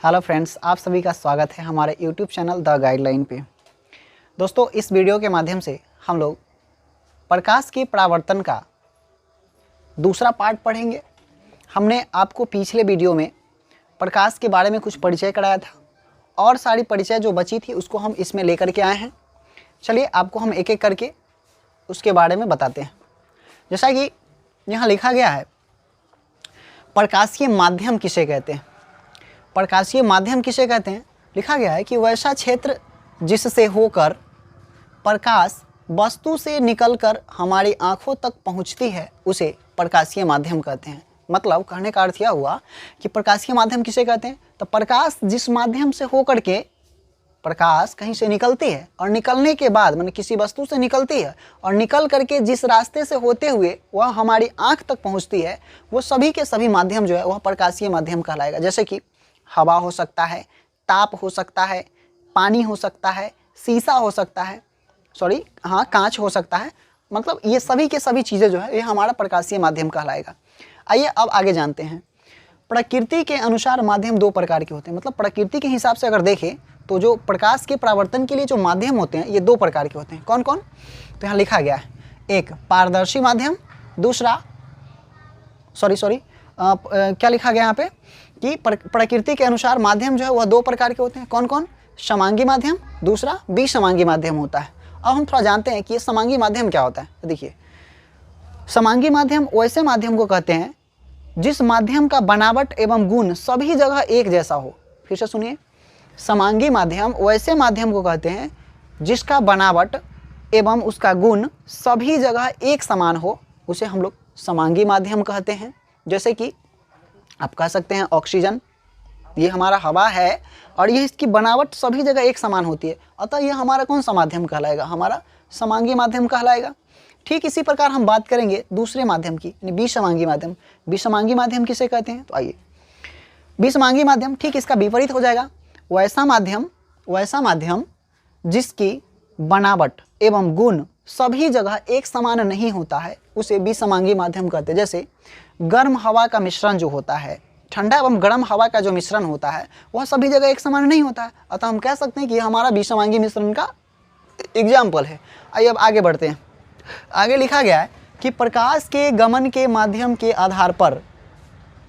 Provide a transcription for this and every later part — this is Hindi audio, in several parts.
हेलो फ्रेंड्स, आप सभी का स्वागत है हमारे यूट्यूब चैनल द गाइडलाइन पे। दोस्तों, इस वीडियो के माध्यम से हम लोग प्रकाश के परावर्तन का दूसरा पार्ट पढ़ेंगे। हमने आपको पिछले वीडियो में प्रकाश के बारे में कुछ परिचय कराया था और सारी परिचय जो बची थी उसको हम इसमें लेकर के आए हैं। चलिए आपको हम एक एक करके उसके बारे में बताते हैं। जैसा कि यहाँ लिखा गया है, प्रकाशीय माध्यम किसे कहते हैं। प्रकाशीय माध्यम किसे कहते हैं, लिखा गया है कि वैसा क्षेत्र जिससे होकर प्रकाश वस्तु से निकलकर हमारी आंखों तक पहुंचती है उसे प्रकाशीय माध्यम कहते हैं। मतलब कहने का अर्थ यह हुआ कि प्रकाशीय माध्यम किसे कहते हैं, तो प्रकाश जिस माध्यम से होकर के प्रकाश कहीं से निकलती है और निकलने के बाद मतलब किसी वस्तु से निकलती है और निकल करके जिस रास्ते से होते हुए वह हमारी आंख तक पहुंचती है, वो सभी के सभी माध्यम जो है वह प्रकाशीय माध्यम कहलाएगा। जैसे कि हवा हो सकता है, ताप हो सकता है, पानी हो सकता है, शीशा हो सकता है, कांच हो सकता है। मतलब ये सभी के सभी चीज़ें जो है ये हमारा प्रकाशीय माध्यम कहलाएगा। आइए अब आगे जानते हैं। प्रकृति के अनुसार माध्यम दो प्रकार के होते हैं। मतलब प्रकृति के हिसाब से अगर देखें तो जो प्रकाश के परावर्तन के लिए जो माध्यम होते हैं ये दो प्रकार के होते हैं। कौन कौन? तो यहाँ लिखा गया है, एक पारदर्शी माध्यम, दूसरा क्या लिखा गया यहाँ पे कि प्रकृति के अनुसार माध्यम जो है वह दो प्रकार के होते हैं। कौन कौन? समांगी माध्यम, दूसरा विसमांगी माध्यम होता है। अब हम थोड़ा जानते हैं कि ये समांगी माध्यम क्या होता है। देखिए, समांगी माध्यम वैसे माध्यम को कहते हैं जिस माध्यम का बनावट एवं गुण सभी जगह एक जैसा हो। फिर से सुनिए, समांगी माध्यम वैसे माध्यम को कहते हैं जिसका बनावट एवं उसका गुण सभी जगह एक समान हो, उसे हम लोग समांगी माध्यम कहते हैं। जैसे कि आप कह सकते हैं ऑक्सीजन, ये हमारा हवा है और ये इसकी बनावट सभी जगह एक समान होती है, अतः ये हमारा कौन सा माध्यम कहलाएगा? हमारा समांगी माध्यम कहलाएगा। ठीक इसी प्रकार हम बात करेंगे दूसरे माध्यम की, विसमांगी माध्यम। विसमांगी माध्यम किसे कहते हैं? तो आइए, विसमांगी माध्यम ठीक इसका विपरीत हो जाएगा। वैसा माध्यम जिसकी बनावट एवं गुण सभी जगह एक समान नहीं होता है उसे विसमांगी माध्यम कहते हैं। जैसे गर्म हवा का मिश्रण जो होता है, ठंडा एवं गर्म हवा का जो मिश्रण होता है वह सभी जगह एक समान नहीं होता है, अतः हम कह सकते हैं कि हमारा विसमांगी मिश्रण का एग्जाम्पल है। आइए अब आगे बढ़ते हैं। आगे लिखा गया है कि प्रकाश के गमन के माध्यम के आधार पर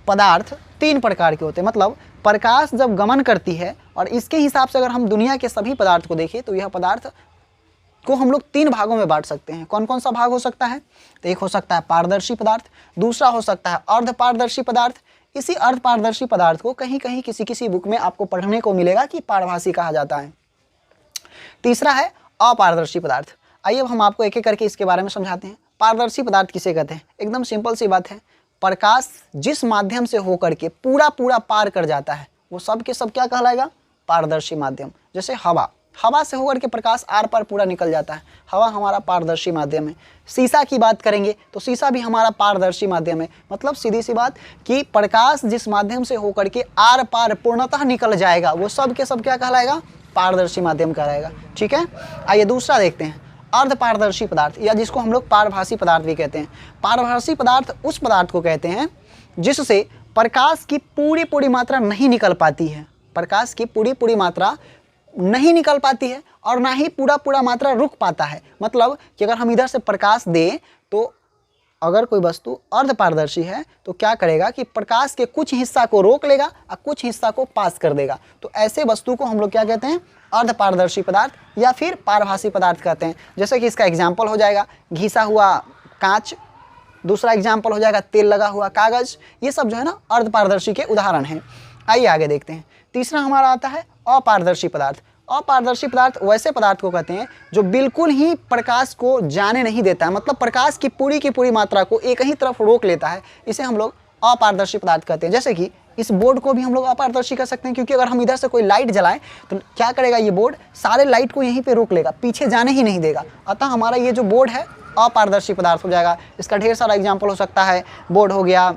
पदार्थ तीन प्रकार के होते हैं। मतलब प्रकाश जब गमन करती है और इसके हिसाब से अगर हम दुनिया के सभी पदार्थ को देखें तो यह पदार्थ को हम लोग तीन भागों में बांट सकते हैं। कौन कौन सा भाग हो सकता है? तो एक हो सकता है पारदर्शी पदार्थ, दूसरा हो सकता है अर्धपारदर्शी पदार्थ। इसी अर्धपारदर्शी पदार्थ को कहीं कहीं किसी बुक में आपको पढ़ने को मिलेगा कि पारभासी कहा जाता है। तीसरा है अपारदर्शी पदार्थ। आइए अब हम आपको एक एक करके इसके बारे में समझाते हैं। पारदर्शी पदार्थ किसे कहते हैं? एकदम सिंपल सी बात है, प्रकाश जिस माध्यम से होकर के पूरा पार कर जाता है वो सब के सब क्या कहलाएगा? पारदर्शी माध्यम। जैसे हवा से होकर के प्रकाश आर पार पूरा निकल जाता है, हवा हमारा पारदर्शी माध्यम है। शीशा की बात करेंगे तो शीशा भी हमारा पारदर्शी माध्यम है। मतलब सीधी सी बात कि प्रकाश जिस माध्यम से होकर के आर पार पूर्णतः निकल जाएगा वो सब के सब क्या कहलाएगा? पारदर्शी माध्यम कहलाएगा। ठीक है, आइए दूसरा देखते हैं, अर्धपारदर्शी पदार्थ, या जिसको हम लोग पारभासी पदार्थ भी कहते हैं। पारभासी पदार्थ उस पदार्थ को कहते हैं जिससे प्रकाश की पूरी मात्रा नहीं निकल पाती है। प्रकाश की पूरी मात्रा नहीं निकल पाती है और ना ही पूरा मात्रा रुक पाता है। मतलब कि अगर हम इधर से प्रकाश दें तो अगर कोई वस्तु अर्धपारदर्शी है तो क्या करेगा कि प्रकाश के कुछ हिस्सा को रोक लेगा और कुछ हिस्सा को पास कर देगा। तो ऐसे वस्तु को हम लोग क्या कहते हैं? अर्धपारदर्शी पदार्थ या फिर पारभासी पदार्थ कहते हैं। जैसे कि इसका एग्जाम्पल हो जाएगा घिसा हुआ कांच, दूसरा एग्जाम्पल हो जाएगा तेल लगा हुआ कागज। ये सब जो है ना अर्धपारदर्शी के उदाहरण हैं। आइए आगे देखते हैं। तीसरा हमारा आता है अपारदर्शी पदार्थ। अपारदर्शी पदार्थ वैसे पदार्थ को कहते हैं जो बिल्कुल ही प्रकाश को जाने नहीं देता है। मतलब प्रकाश की पूरी मात्रा को एक ही तरफ रोक लेता है, इसे हम लोग अपारदर्शी पदार्थ कहते हैं। जैसे कि इस बोर्ड को भी हम लोग अपारदर्शी कर सकते हैं, क्योंकि अगर हम इधर से कोई लाइट जलाएं तो क्या करेगा ये बोर्ड? सारे लाइट को यहीं पे रोक लेगा, पीछे जाने ही नहीं देगा। अतः हमारा ये जो बोर्ड है अपारदर्शी पदार्थ हो जाएगा। इसका ढेर सारा एग्जाम्पल हो सकता है, बोर्ड हो गया,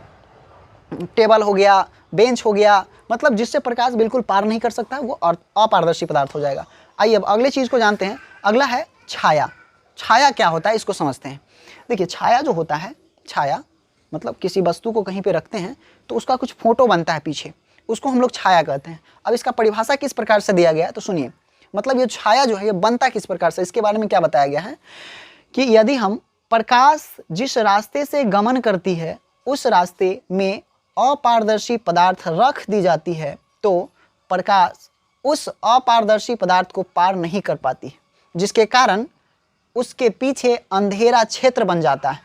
टेबल हो गया, बेंच हो गया। मतलब जिससे प्रकाश बिल्कुल पार नहीं कर सकता है वो अपारदर्शी पदार्थ हो जाएगा। आइए अब अगले चीज़ को जानते हैं। अगला है छाया। छाया क्या होता है इसको समझते हैं। देखिए, छाया जो होता है, छाया मतलब किसी वस्तु को कहीं पे रखते हैं तो उसका कुछ फोटो बनता है पीछे, उसको हम लोग छाया कहते हैं। अब इसका परिभाषा किस प्रकार से दिया गया है तो सुनिए, मतलब ये छाया जो है ये बनता किस प्रकार से, इसके बारे में क्या बताया गया है कि यदि हम प्रकाश जिस रास्ते से गमन करती है उस रास्ते में अपारदर्शी पदार्थ रख दी जाती है तो प्रकाश उस अपारदर्शी पदार्थ को पार नहीं कर पाती, जिसके कारण उसके पीछे अंधेरा क्षेत्र बन जाता है,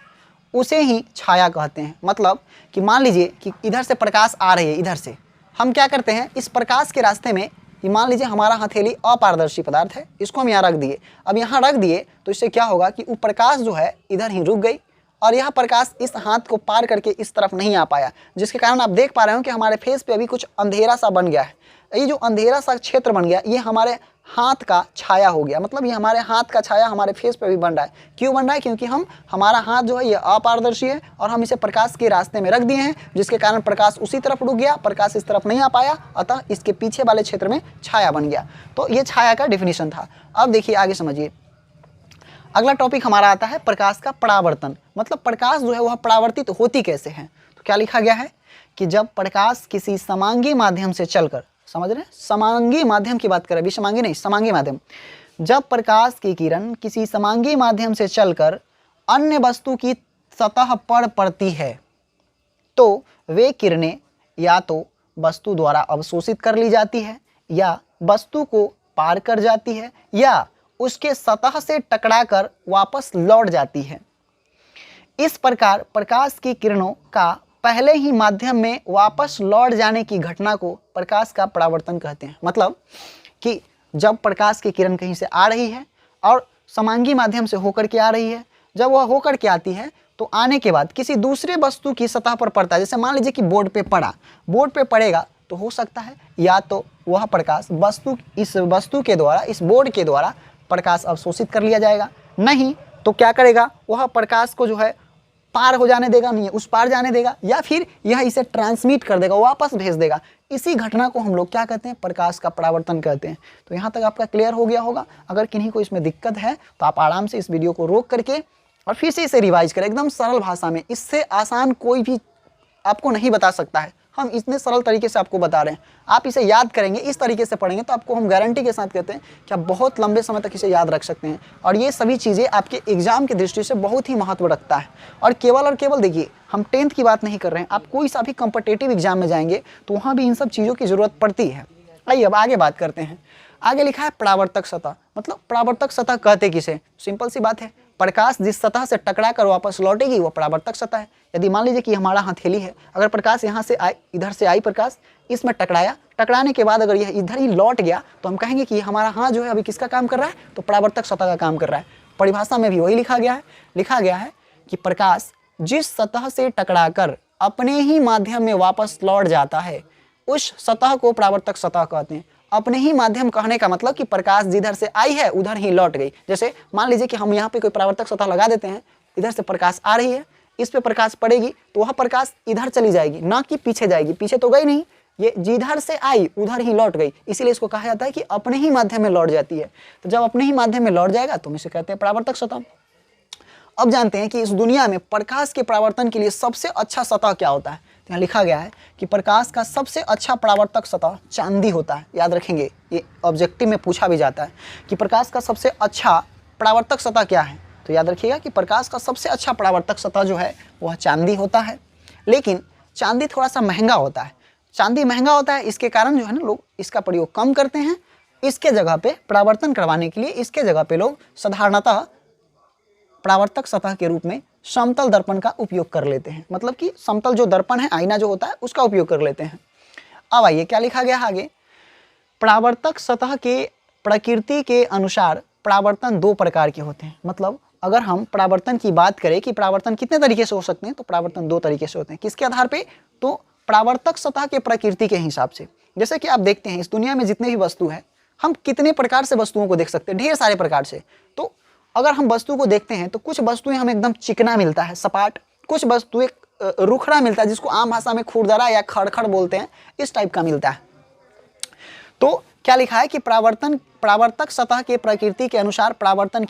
उसे ही छाया कहते हैं। मतलब कि मान लीजिए कि इधर से प्रकाश आ रही है, इधर से हम क्या करते हैं इस प्रकाश के रास्ते में, ये मान लीजिए हमारा हथेली अपारदर्शी पदार्थ है, इसको हम यहाँ रख दिए। अब यहाँ रख दिए तो इससे क्या होगा कि वो प्रकाश जो है इधर ही रुक गई और यह प्रकाश इस हाथ को पार करके इस तरफ नहीं आ पाया, जिसके कारण आप देख पा रहे हो कि हमारे फेस पे अभी कुछ अंधेरा सा बन गया है। ये जो अंधेरा सा क्षेत्र बन गया ये हमारे हाथ का छाया हो गया, मतलब ये हमारे हाथ का छाया हमारे फेस पे भी बन रहा है। क्यों बन रहा है? क्योंकि हमारा हाथ जो है ये अपारदर्शी है और हम इसे प्रकाश के रास्ते में रख दिए हैं, जिसके कारण प्रकाश उसी तरफ रुक गया, प्रकाश इस तरफ नहीं आ पाया, अतः इसके पीछे वाले क्षेत्र में छाया बन गया। तो ये छाया का डेफिनेशन था। अब देखिए आगे समझिए, अगला टॉपिक हमारा आता है प्रकाश का परावर्तन। मतलब प्रकाश जो है वह परावर्तित होती कैसे है। तो क्या लिखा गया है कि जब प्रकाश किसी समांगी माध्यम से चलकर, समझ रहे हैं, समांगी माध्यम की बात करें, विषमांगी नहीं, समांगी माध्यम, जब प्रकाश की किरण किसी समांगी माध्यम से चलकर अन्य वस्तु की सतह पर पड़ती है तो वे किरणें या तो वस्तु द्वारा अवशोषित कर ली जाती है या वस्तु को पार कर जाती है या उसके सतह से टकराकर वापस लौट जाती है। इस प्रकार प्रकाश की किरणों का पहले ही माध्यम में वापस लौट जाने की घटना को प्रकाश का परावर्तन कहते हैं। मतलब कि जब प्रकाश की किरण कहीं से आ रही है और समांगी माध्यम से होकर के आ रही है, जब वह होकर के आती है तो आने के बाद किसी दूसरे वस्तु की सतह पर पड़ता है, जैसे मान लीजिए कि बोर्ड पे पड़ा, बोर्ड पे पड़ेगा तो हो सकता है या तो वह प्रकाश इस वस्तु के द्वारा, इस बोर्ड के द्वारा प्रकाश अवशोषित कर लिया जाएगा, नहीं तो क्या करेगा वह प्रकाश को जो है पार हो जाने देगा, नहीं उस पार जाने देगा, या फिर यह इसे ट्रांसमिट कर देगा, वापस भेज देगा। इसी घटना को हम लोग क्या कहते हैं? प्रकाश का परावर्तन कहते हैं। तो यहाँ तक आपका क्लियर हो गया होगा। अगर किन्हीं को इसमें दिक्कत है तो आप आराम से इस वीडियो को रोक करके और फिर से इसे रिवाइज करें एकदम सरल भाषा में। इससे आसान कोई भी आपको नहीं बता सकता है, हम इतने सरल तरीके से आपको बता रहे हैं। आप इसे याद करेंगे, इस तरीके से पढ़ेंगे तो आपको हम गारंटी के साथ कहते हैं कि आप बहुत लंबे समय तक इसे याद रख सकते हैं। और ये सभी चीज़ें आपके एग्जाम की दृष्टि से बहुत ही महत्व रखता है। और केवल देखिए, हम 10th की बात नहीं कर रहे हैं, आप कोई सा भी कॉम्पिटिटिव एग्जाम में जाएंगे तो वहाँ भी इन सब चीज़ों की ज़रूरत पड़ती है। आइए अब आगे बात करते हैं। आगे लिखा है परावर्तक सतह। मतलब परावर्तक सतह कहते किसे? सिंपल सी बात है, प्रकाश जिस सतह से टकरा कर वापस लौटेगी वो परावर्तक सतह है। यदि मान लीजिए कि हमारा हथेली है, अगर प्रकाश यहाँ से आई, इधर से आई प्रकाश, इसमें टकराया, टकराने के बाद अगर यह इधर ही लौट गया तो हम कहेंगे कि हमारा हाथ जो है अभी किसका काम कर रहा है? तो परावर्तक सतह का काम कर रहा है। परिभाषा में भी वही लिखा गया है कि प्रकाश जिस सतह से टकराकर अपने ही माध्यम में वापस लौट जाता है उस सतह को परावर्तक सतह कहते हैं। अपने ही माध्यम कहने का मतलब कि प्रकाश जिधर से आई है उधर ही लौट गई। जैसे मान लीजिए कि हम यहाँ पे कोई परावर्तक सतह लगा देते हैं, इधर से प्रकाश आ रही है, इस पे प्रकाश पड़ेगी तो वह प्रकाश इधर चली जाएगी, ना कि पीछे जाएगी। पीछे तो गई नहीं, ये जिधर से आई उधर ही लौट गई, इसीलिए इसको कहा जाता है कि अपने ही माध्यम में लौट जाती है। तो जब अपने ही माध्यम में लौट जाएगा तो हम इसे कहते हैं परावर्तक सतह। अब जानते हैं कि इस दुनिया में प्रकाश के परावर्तन के लिए सबसे अच्छा सतह क्या होता है। तो यहाँ लिखा गया है कि प्रकाश का सबसे अच्छा परावर्तक सतह चांदी होता है। याद रखेंगे, ये ऑब्जेक्टिव में पूछा भी जाता है कि प्रकाश का सबसे अच्छा परावर्तक सतह क्या है। तो याद रखिएगा कि प्रकाश का सबसे अच्छा परावर्तक सतह जो है वह चांदी होता है। लेकिन चांदी थोड़ा सा महंगा होता है। चांदी महंगा होता है, इसके कारण जो है ना लोग इसका प्रयोग कम करते हैं। इसके जगह पे परावर्तन करवाने के लिए इसके जगह पे लोग साधारणतः परावर्तक सतह के रूप में समतल दर्पण का उपयोग कर लेते हैं। मतलब कि समतल जो दर्पण है, आईना जो होता है, उसका उपयोग कर लेते हैं। अब आइए क्या लिखा गया आगे, परावर्तक सतह के प्रकृति के अनुसार परावर्तन दो प्रकार के होते हैं। मतलब अगर हम परावर्तन की बात करें कि परावर्तन कितने तरीके से हो सकते हैं, तो परावर्तन दो तरीके से होते हैं। किसके आधार पे? तो परावर्तक सतह के प्रकृति के हिसाब से। जैसे कि आप देखते हैं इस दुनिया में जितने भी वस्तु है, हम कितने प्रकार से वस्तुओं को देख सकते हैं, ढेर सारे प्रकार से। तो अगर हम वस्तु को देखते हैं तो कुछ वस्तुएं हमें एकदम चिकना मिलता है, सपाट, कुछ वस्तुएं रुखड़ा मिलता है, जिसको आम भाषा में खुरदरा या खड़खड़ बोलते हैं, इस टाइप का मिलता है। तो क्या लिखा है कि परावर्तक सतह के प्रकृति के अनुसार परावर्तन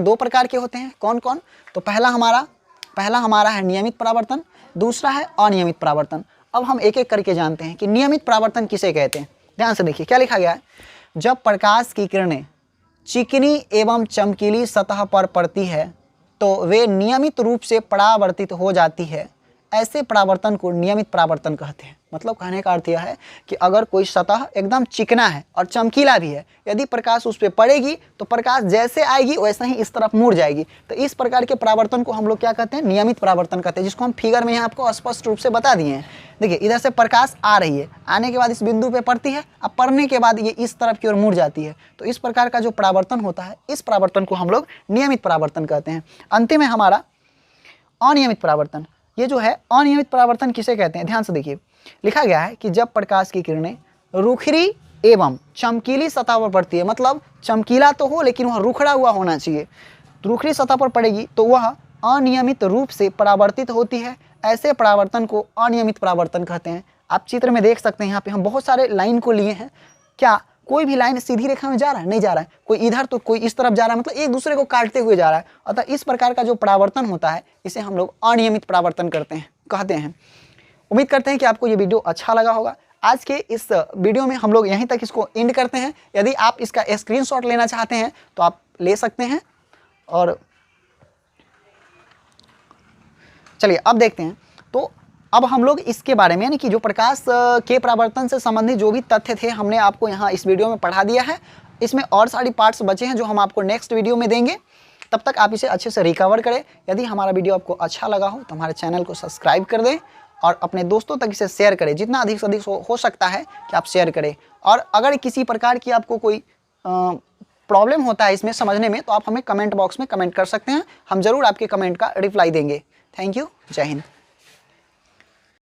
दो प्रकार के होते हैं। कौन कौन? तो पहला हमारा है नियमित परावर्तन, दूसरा है अनियमित परावर्तन। अब हम एक एक करके जानते हैं कि नियमित परावर्तन किसे कहते हैं। ध्यान से देखिए क्या लिखा गया है, जब प्रकाश की किरणें चिकनी एवं चमकीली सतह पर पड़ती है तो वे नियमित रूप से परावर्तित हो जाती है, ऐसे परावर्तन को नियमित परावर्तन कहते हैं। मतलब कहने का अर्थ यह है कि अगर कोई सतह एकदम चिकना है और चमकीला भी है, यदि प्रकाश उस पर पड़ेगी तो प्रकाश जैसे आएगी वैसे ही इस तरफ मुड़ जाएगी। तो इस प्रकार के परावर्तन को हम लोग क्या कहते हैं, नियमित परावर्तन कहते हैं, जिसको हम फिगर में यहाँ आपको स्पष्ट रूप से बता दिए हैं। देखिए इधर से प्रकाश आ रही है, आने के बाद इस बिंदु पे पड़ती है, अब पड़ने के बाद ये इस तरफ की ओर मुड़ जाती है। तो इस प्रकार का जो परावर्तन होता है, इस परावर्तन को हम लोग नियमित परावर्तन कहते हैं। अंतिम है हमारा अनियमित परावर्तन। ये जो है अनियमित परावर्तन किसे कहते हैं, ध्यान से देखिए लिखा गया है कि जब प्रकाश की किरणें रुखरी एवं चमकीली सतह पर पड़ती है, मतलब चमकीला तो हो लेकिन वह रुखड़ा हुआ होना चाहिए, रुखरी सतह पर पड़ेगी तो वह अनियमित रूप से परावर्तित होती है, ऐसे परावर्तन को अनियमित परावर्तन कहते हैं। आप चित्र में देख सकते हैं, यहाँ पे हम बहुत सारे लाइन को लिए हैं। क्या कोई भी लाइन सीधी रेखा में जा रहा है, नहीं जा रहा है, कोई इधर तो कोई इस तरफ जा रहा है, मतलब एक दूसरे को काटते हुए जा रहा है। अतः इस प्रकार का जो परावर्तन होता है इसे हम लोग अनियमित परावर्तन कहते हैं। उम्मीद करते हैं कि आपको ये वीडियो अच्छा लगा होगा। आज के इस वीडियो में हम लोग यहीं तक इसको एंड करते हैं। यदि आप इसका स्क्रीनशॉट लेना चाहते हैं तो आप ले सकते हैं। और चलिए अब देखते हैं, तो अब हम लोग इसके बारे में, यानी कि जो प्रकाश के परावर्तन से संबंधित जो भी तथ्य थे हमने आपको यहाँ इस वीडियो में पढ़ा दिया है। इसमें और सारी पार्ट्स बचे हैं जो हम आपको नेक्स्ट वीडियो में देंगे। तब तक आप इसे अच्छे से रिकवर करें। यदि हमारा वीडियो आपको अच्छा लगा हो तो हमारे चैनल को सब्सक्राइब कर दें और अपने दोस्तों तक इसे शेयर करें, जितना अधिक से अधिक हो सकता है कि आप शेयर करें। और अगर किसी प्रकार की आपको कोई प्रॉब्लम होता है इसमें समझने में, तो आप हमें कमेंट बॉक्स में कमेंट कर सकते हैं। हम जरूर आपके कमेंट का रिप्लाई देंगे। Thank you. जय हिंद।